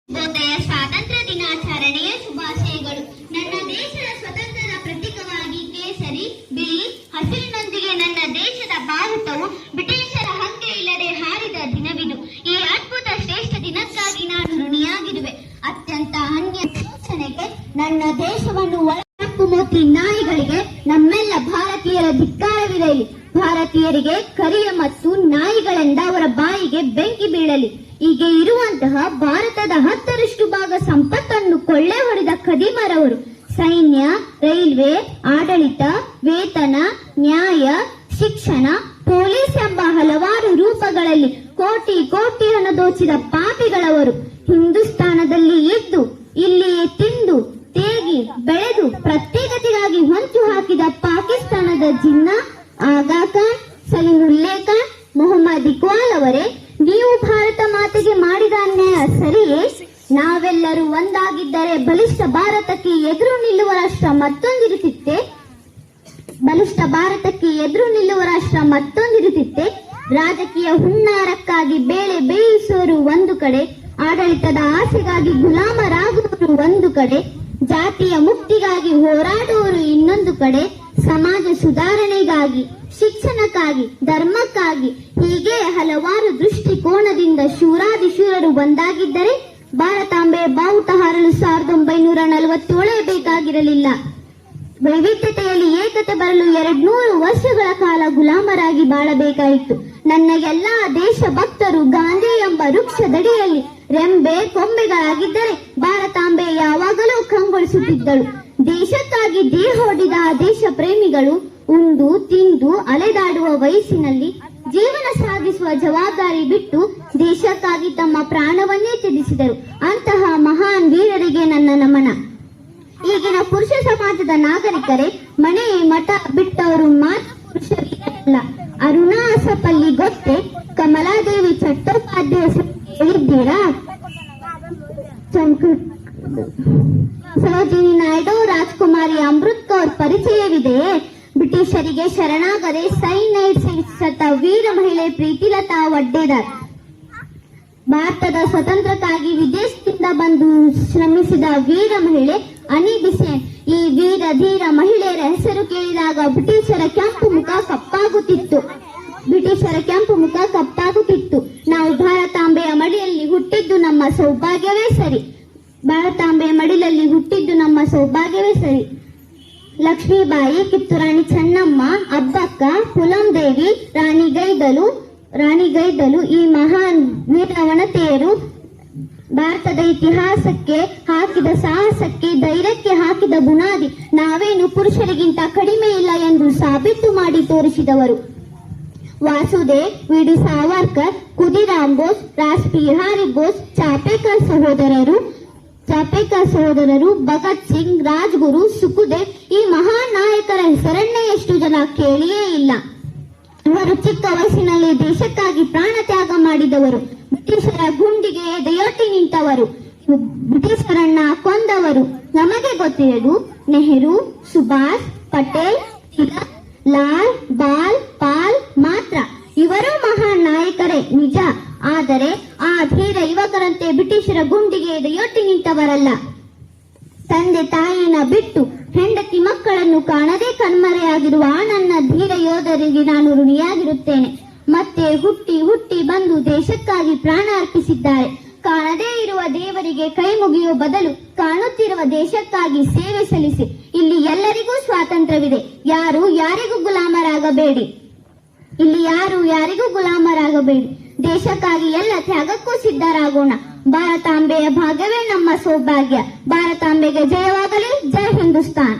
ಬೋಧೆಯ ಸ್ವಾತಂತ್ರ್ಯ ದಿನಾಚರಣೆಯ ಶುಭಾಶಯಗಳು. ನನ್ನ ದೇಶದ ಸ್ವತಂತ್ರದ ಪ್ರತೀಕವಾಗಿ ಕೇಸರಿ, ಬಿಳಿ, ಹಸಿರಿನೊಂದಿಗೆ ನನ್ನ ದೇಶದ ಭಾರತವು ಬ್ರಿಟಿಷರ ಹಂಗೆ ಇಲ್ಲದೆ ಹಾರಿದ ದಿನವಿದು. ಈ ಅದ್ಭುತ ಶ್ರೇಷ್ಠ ದಿನಕ್ಕಾಗಿ ನಾನು ಋಣಿಯಾಗಿರುವೆ. ಅತ್ಯಂತ ಅನ್ಯ ಶೋಷಣೆಗೆ ನನ್ನ ದೇಶವನ್ನು ಒಳಕುಮೋತಿ ನಾಯಿಗಳಿಗೆ ನಮ್ಮೆಲ್ಲ ಭಾರತೀಯರ ಧಿಕ್ಕಾರವಿರಲಿ. ಭಾರತೀಯರಿಗೆ ಕರಿಯ ಮತ್ತು ನಾಯಿಗಳೆಂದ ಅವರ ಬಾಯಿಗೆ ಬೆಂಕಿ ಬೀಳಲಿ. ಈಗ ಇರುವಂತಹ ಭಾರತದ 10ರಷ್ಟು ಭಾಗ ಸಂಪತ್ತನ್ನು ಕೊಳ್ಳೆ ಹೊಡೆದ ಖದೀಮರವರು ಸೈನ್ಯ, ರೈಲ್ವೆ, ಆಡಳಿತ, ವೇತನ, ನ್ಯಾಯ, ಶಿಕ್ಷಣ, ಪೊಲೀಸ್ ಎಂಬ ಹಲವಾರು ರೂಪಗಳಲ್ಲಿ ಕೋಟಿ ಕೋಟಿ ಹಣ ದೋಚಿದ ಪಾಪಿಗಳವರು ಹಿಂದೂಸ್ತಾನದಲ್ಲಿ ಇದ್ದು ಇಲ್ಲಿಯೇ ತಿಂದು ತೇಗಿ ಬೆಳೆದು ಪ್ರತ್ಯೇಕತೆಗಾಗಿ ಹೊಂಚು ಹಾಕಿದ ಪಾಕಿಸ್ತಾನದ ಜಿನ್ನಾ, ಆಗಾ ಖಾನ್, ಸಲೀಮುಲ್ಲಾ ಖಾನ್, ಮೊಹಮ್ಮದ್ ಇಕ್ಬಾಲ್ ಅವರೇ, ನೀವು ಭಾರತ ಮಾತೆಗೆ ಮಾಡಿದ ಅನ್ಯಾಯ ಸರಿಯೇ? ನಾವೆಲ್ಲರೂ ಒಂದಾಗಿದ್ದರೆ ಬಲಿಷ್ಠ ಭಾರತಕ್ಕೆ ಎದುರು ನಿಲ್ಲುವ ರಾಷ್ಟ್ರ ಮತ್ತೊಂದಿರುತ್ತಿತ್ತೆ. ರಾಜಕೀಯ ಹುನ್ನಾರಕ್ಕಾಗಿ ಬೇಳೆ ಬೇಯಿಸುವವರು ಒಂದು ಕಡೆ, ಆಡಳಿತದ ಆಸೆಗಾಗಿ ಗುಲಾಮರಾಗುವವರು ಒಂದು ಕಡೆ, ಜಾತಿಯ ಮುಕ್ತಿಗಾಗಿ ಹೋರಾಡುವವರು ಇನ್ನೊಂದು ಕಡೆ, ಸಮಾಜ ಸುಧಾರಣೆಗಾಗಿ, ಶಿಕ್ಷಣಕ್ಕಾಗಿ, ಧರ್ಮಕ್ಕಾಗಿ, ಹೀಗೆ ಹಲವಾರು ದೃಷ್ಟಿಕೋನದಿಂದ ಶೂರಾದಿಶೂರರು ಒಂದಾಗಿದ್ದರೆ ಭಾರತಾಂಬೆ ಬಾವುಟ ಹಾರಲು 1947 ಬೇಕಾಗಿರಲಿಲ್ಲ. ವೈವಿಧ್ಯತೆಯಲ್ಲಿ ಏಕತೆ ಬರಲು 200 ವರ್ಷಗಳ ಕಾಲ ಗುಲಾಮರಾಗಿ ಬಾಳಬೇಕಾಯಿತು. ನನ್ನ ಎಲ್ಲಾ ದೇಶಭಕ್ತರು ಗಾಂಧಿ ಎಂಬ ವೃಕ್ಷದಡಿಯಲ್ಲಿ ರೆಂಬೆ ಕೊಂಬೆಗಳಾಗಿದ್ದರೆ ಭಾರತಾಂಬೆ ಯಾವಾಗಲೂ ಕಂಗೊಳಿಸುತ್ತಿದ್ದಳು. ದೇಶಕ್ಕಾಗಿ ದೇಹ ಹೊಡಿದ ಆ ದೇಶ ಪ್ರೇಮಿಗಳು ಉಂಡು ತಿಂದು ಅಲೆದಾಡುವ ವಯಸ್ಸಿನಲ್ಲಿ ಜೀವನ ಸಾಗಿಸುವ ಜವಾಬ್ದಾರಿ ಬಿಟ್ಟು ದೇಶಕ್ಕಾಗಿ ತಮ್ಮ ಪ್ರಾಣವನ್ನೇ ತ್ಯಜಿಸಿದರು. ಅಂತಹ ಮಹಾನ್ ವೀರರಿಗೆ ನನ್ನ ನಮನ. ಈಗಿನ ಪುರುಷ ಸಮಾಜದ ನಾಗರಿಕರೇ, ಮನೆ ಮಠ ಬಿಟ್ಟವರು ಮಾತ್ರ ಪುರುಷರಿಲ್ಲ. ಅರುಣಾ ಅಸಪಲ್ಲಿ ಗೊತ್ತೇ? ಕಮಲಾದೇವಿ ಚಟ್ಟೋಪಾಧ್ಯಾಯ ಹೇಳಿದ್ದೀರಾ? ಸರೋಜಿನಿ ನಾಯ್ಡು, ರಾಜ್ಕುಮಾರಿ ಅಮೃತ್ ಕೌರ್ ಪರಿಚಯವಿದೆಯೇ? ಬ್ರಿಟಿಷರಿಗೆ ಶರಣಾಗದೆ ಸೈನೈಡ್ ಸೇವಿಸಿದ ವೀರ ಮಹಿಳೆ ಪ್ರೀತಿಲತಾ ವಡ್ಡೇದಾರ್. ಭಾರತದ ಸ್ವತಂತ್ರಕ್ಕಾಗಿ ವಿದೇಶದಿಂದ ಬಂದು ಶ್ರಮಿಸಿದ ವೀರ ಮಹಿಳೆ ಅನಿ ಬಿಸೆಂಟ್. ಈ ವೀರ ಧೀರ ಮಹಿಳೆಯರ ಹೆಸರು ಕೇಳಿದಾಗ ಬ್ರಿಟಿಷರ ಕೆಂಪು ಮುಖ ಕಪ್ಪಾಗುತ್ತಿತ್ತು. ನಾವು ಭಾರತಾಂಬೆಯ ಮಡಿಯಲ್ಲಿ ಹುಟ್ಟಿದ್ದು ನಮ್ಮ ಸೌಭಾಗ್ಯವೇ ಸರಿ. ಲಕ್ಷ್ಮೀಬಾಯಿ, ಕಿತ್ತೂರಾಣಿ ಚೆನ್ನಮ್ಮ, ಅಬ್ಬಕ್ಕ, ಪುಲಂದೇವಿ, ರಾಣಿಗೈದಲು ಈ ಮಹಾನ್ ವೀರವನತೆಯರು ಭಾರತದ ಇತಿಹಾಸಕ್ಕೆ ಹಾಕಿದ ಸಾಹಸಕ್ಕೆ, ಧೈರ್ಯಕ್ಕೆ ಹಾಕಿದ ಬುನಾದಿ. ನಾವೇನು ಪುರುಷರಿಗಿಂತ ಕಡಿಮೆ ಇಲ್ಲ ಎಂದು ಸಾಬೀತು ಮಾಡಿ ತೋರಿಸಿದವರು. ವಾಸುದೇವ್, ವಿ.ಡಿ. ಸಾವರ್ಕರ್, ಖುದಿರಾಮ್ ಬೋಸ್, ರಾಸ್ ಬಿಹಾರಿ ಬೋಸ್, ಚಾಪೇಕರ್ ಸಹೋದರರು, ಭಗತ್ ಸಿಂಗ್, ರಾಜ್ಗುರು, ಸುಖದೇವ್, ಈ ಮಹಾನ್ ನಾಯಕರ ಹೆಸರನ್ನೇ ಎಷ್ಟು ಜನ ಕೇಳಿಯೇ ಇಲ್ಲ. ಇವರು ಚಿಕ್ಕ ವಯಸ್ಸಿನಲ್ಲಿ ದೇಶಕ್ಕಾಗಿ ಪ್ರಾಣ ತ್ಯಾಗ ಮಾಡಿದವರು. ಬ್ರಿಟಿಷರ ಗುಂಡಿಗೆ ಎದೆಯೊಡ್ಡಿ ನಿಂತವರು, ಬ್ರಿಟಿಷರನ್ನ ಕೊಂದವರು. ನಮಗೆ ಗೊತ್ತಿರೋದು ನೆಹರು, ಸುಭಾಷ್, ಪಟೇಲ್, ತಿಲಕ್, ಲಾಲ್, ಬಾಲ್, ಪಾಲ್ ಮಾತ್ರ. ಇವರು ಮಹಾನ್ ನಾಯಕರೇ ನಿಜ, ಆದರೆ ಆ ಧೀರ ಯುವಕರಂತೆ ಬ್ರಿಟಿಷರ ಗುಂಡಿಗೆ ಎದೆಯೊಡ್ಡಿ ನಿಂತವರಲ್ಲ. ತಂದೆ ತಾಯಿನ ಬಿಟ್ಟು ಹೆಂಡತಿ ಮಕ್ಕಳನ್ನು ಕಾಣದೇ ಕಣ್ಮರೆಯಾಗಿರುವ ನನ್ನ ಧೀರ ಯೋಧರಿಗೆ ನಾನು ಋಣಿಯಾಗಿರುತ್ತೇನೆ. ಮತ್ತೆ ಹುಟ್ಟಿ ಬಂದು ದೇಶಕ್ಕಾಗಿ ಪ್ರಾಣ ಅರ್ಪಿಸಿದ್ದಾರೆ. ಕಾಣದೇ ಇರುವ ದೇವರಿಗೆ ಕೈ ಮುಗಿಯುವ ಬದಲು ಕಾಣುತ್ತಿರುವ ದೇಶಕ್ಕಾಗಿ ಸೇವೆ ಸಲ್ಲಿಸಿ. ಇಲ್ಲಿ ಎಲ್ಲರಿಗೂ ಸ್ವಾತಂತ್ರ್ಯವಿದೆ. ಯಾರು ಯಾರಿಗೂ ಗುಲಾಮರಾಗಬೇಡಿ. ದೇಶಕ್ಕಾಗಿ ಎಲ್ಲ ತ್ಯಾಗಕ್ಕೂ ಸಿದ್ಧರಾಗೋಣ. ಭಾರತಾಂಬೆಯ ಭಾಗ್ಯವೇ ನಮ್ಮ ಸೌಭಾಗ್ಯ. ಭಾರತಾಂಬೆಗೆ ಜಯವಾಗಲಿ. ಜೈ ಹಿಂದೂಸ್ತಾನ್.